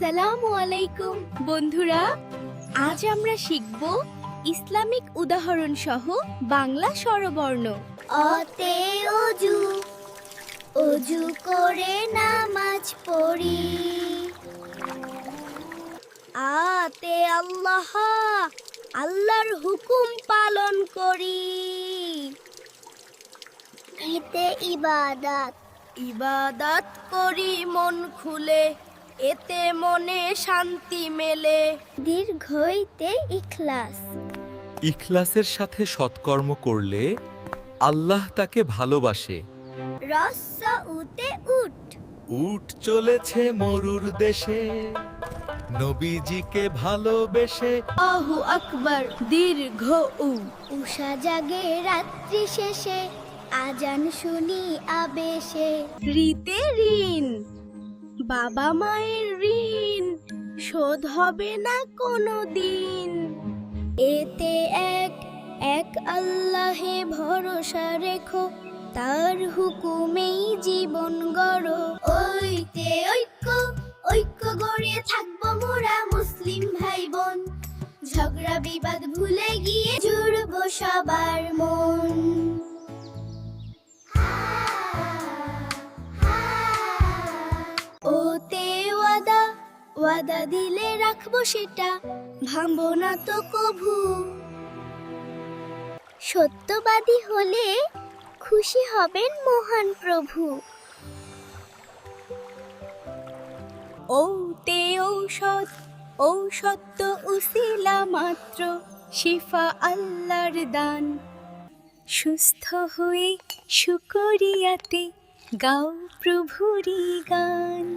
আসসালামু আলাইকুম বন্ধুরা, আজ আমরা শিখব ইসলামিক উদাহরণ সহ বাংলা স্বরবর্ণ। অতে অজু, অজু করে নামাজ পড়ি। আতে আল্লাহ, আল্লাহর হুকুম পালন করি। এতে ইবাদত, ইবাদত করি মন খুলে, এতে মনে শান্তি মেলে। দীর্ঘইতে ইখলাস, ইখলাসের সাথে সৎকর্ম করলে আল্লাহ তাকে ভালোবাসে। রস্সা উতে উঠ, উট চলেছে মরুর দেশে, নবীজিকে ভালোবেসে। আল্লাহু আকবার, দীর্ঘ উ। উষা জাগে রাত্রি শেষে, আজান শুনি আবেশে। ঋতে ঋণ, বাবা মায়ের ঋণ শোধ হবে না কোনো দিন। এতে এক, এক আল্লাহে ভরসা রেখো, তার হুকুমেই জীবন গড়ো। ওইতে ঐক্য, ঐক্য গড়ে থাকবো মোরা মুসলিম ভাই বোন। ঝগড়া বিবাদ ভুলে গিয়ে জুড়বো সবার মন। ওতে ওয়াদা, ওয়াদা দিলে রাখবো সেটা, ভাঙবো না তো কভু। সত্যবাদী হলে খুশি হবেন মহান প্রভু। ওতে ঔষধ, ঔষধ তো উসিলা মাত্র, শিফা আল্লাহর দান। সুস্থ হয়ে শুকরিয়াতে গাও প্রভুরই গান।